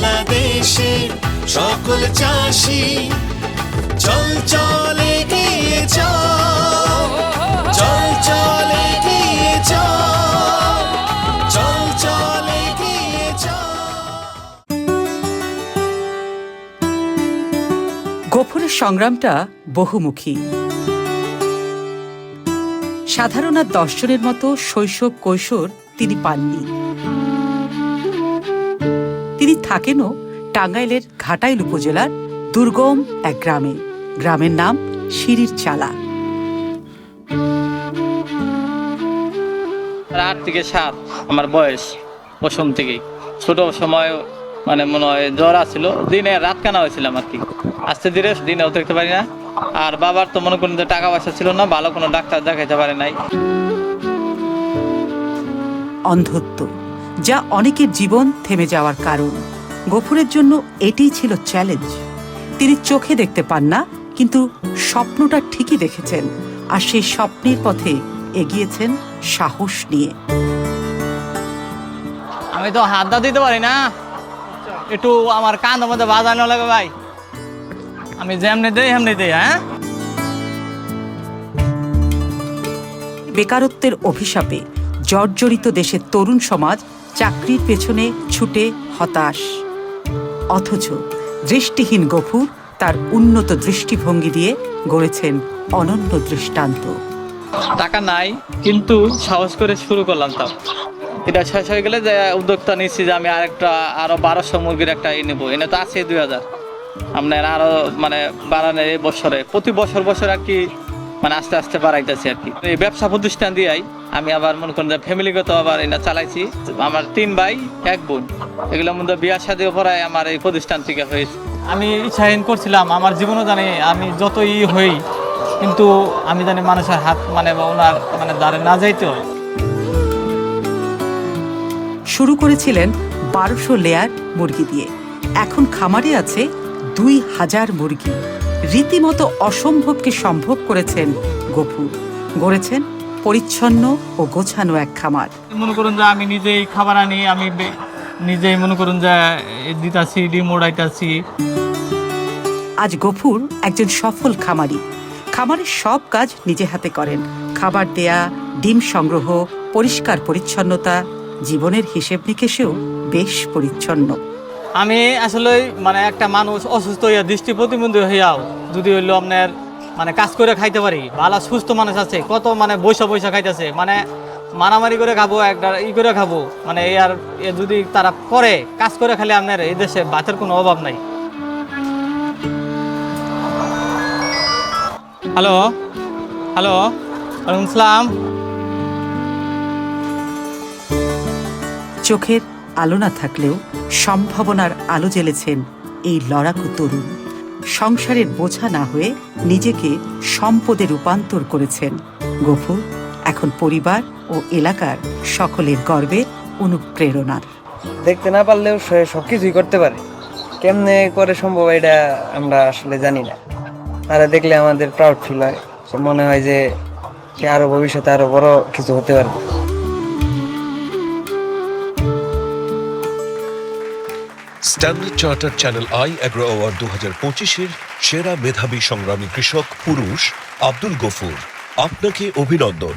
বাংলাদেশের সকল চাষি চল চল এগিয়ে চল, চল চল এগিয়ে চল, চল চল এগিয়ে চল। গফুরের সংগ্রামটা বহুমুখী। সাধারণ আর 10 জনের মতো শৈশব কৈশোর তিনি পাননি। তিনি থাকেনও টাঙ্গাইলের ঘাটাইল উপজেলার দুর্গম এক গ্রামে। গ্রামের নাম সিঁড়ির চালা। 8 থেকে 7 আমার বয়স, প্রথম থেকেই ছোট সময় মানে মনে হয় জ্বর আসছিল, দিনে রাত কানা হয়েছিলাম আর কি। আস্তে ধীরে দিনেও দেখতে পারি না। আর বাবার তো মনে করেন যে টাকা পয়সা ছিল না, ভালো কোনো ডাক্তার দেখাইতে পারে নাই। অন্ধত্ব, যা অনেকের জীবন থেমে যাওয়ার কারণ। গফুরের জন্য এটাই ছিল চ্যালেঞ্জ। তিনি চোখে দেখতে পান না, কিন্তু স্বপ্নটা ঠিকই দেখেছেন, আর সেই স্বপ্নের পথে এগিয়েছেন সাহস নিয়ে। আমি তো হাত দা দিতে পারি না, একটু আমার কাঁধের মধ্যে বাজানো লাগে ভাই। আমি যেমনি দেই হেমনি দেই। হ্যাঁ, বেকারত্বের অভিশাপে জর্জরিত দেশের তরুণ সমাজ চাকরির পেছনে ছুটে হতাশ। অথচ দৃষ্টিহীন গফুর তার উন্নত দৃষ্টিভঙ্গি দিয়ে গড়েছেন অনন্য দৃষ্টান্ত। টাকা নাই কিন্তু সাহস করে শুরু করলাম। তাও এটা শেষ হয়ে গেলে যে উদ্যোক্তা নিচ্ছি যে আমি আরো 1200 মুরগির একটা নেবো। এনে তো আছে 2000, আপনার আরো মানে বাড়ানোর এই বছরে প্রতি বছর আর কি মানে আস্তে আস্তে বাড়াইতেছি আর কি। এই ব্যবসা প্রতিষ্ঠান দিয়েই আমি আবার মনে করেন যে ফ্যামিলিগত আবার এটা চালাইছি। আমার 3 ভাই 1 বোন, এগুলোর মধ্যে বিয়ার সাথেও পড়ায় আমার এই প্রতিষ্ঠান থেকে হয়েছে। আমি ইচ্ছাহীন করছিলাম, আমার জীবনও জানি আমি যতই হই, কিন্তু আমি জানি মানুষের হাত মানে ওনার মানে দ্বারে না যাইতে হয়। শুরু করেছিলেন 1200 লেয়ার মুরগি দিয়ে, এখন খামারে আছে 2000 মুরগি। রীতিমতো অসম্ভবকে সম্ভব করেছেন গফুর। গড়েছেন পরিচ্ছন্ন ও গোছানো এক খামার। মনে করুন যে আমি নিজেই খাবার আনি, আমি নিজেই মনে করুন যে দিতাছি, ডিম উড়াইতাছি। আজ গফুর একজন সফল খামারি। খামারের সব কাজ নিজে হাতে করেন। খাবার দেয়া, ডিম সংগ্রহ, পরিষ্কার পরিচ্ছন্নতা। জীবনের হিসেব নিকেশেও বেশ পরিচ্ছন্ন। আমি আসলে মানে একটা মানুষ অসুস্থ হইয়া, দৃষ্টি প্রতিবন্ধী হইয়াও যদি হইলো আপনার মানে কাজ করে খাইতে পারি। ভালো সুস্থ মানুষ আছে কত, মানে বৈশা খাইতেছে, মানে মারামারি করে খাবো, একটা করে খাবো, মানে আর যদি তারা করে কাজ করে খালি আপনার এই দেশে ভাতের কোনো অভাব নাই। হ্যালো হ্যালো, ওয়ালাইকুম আসসালাম। চোখের আলো না থাকলেও সম্ভাবনার আলো জ্বেলেছেন এই লড়াকু তরুণ। সংসারের বোঝা না হয়ে নিজেকে সম্পদে রূপান্তর করেছেন গফুর। এখন পরিবার ও এলাকার সকলের গর্বের অনুপ্রেরণা। দেখতে না পারলেও সে সবকিছুই করতে পারে। কেমনে করে সম্ভব এটা আমরা আসলে জানি না। তারা দেখলে আমাদের প্রাউড ফিল হয়, মনে হয় যে সে আরো ভবিষ্যতে আরো বড় কিছু হতে পারবে। Standard Charter Channel I agro award 2025-এর সেরা মেধাবী সংগ্রামী কৃষক পুরুষ আব্দুল গফুর, আপনাকে অভিনন্দন।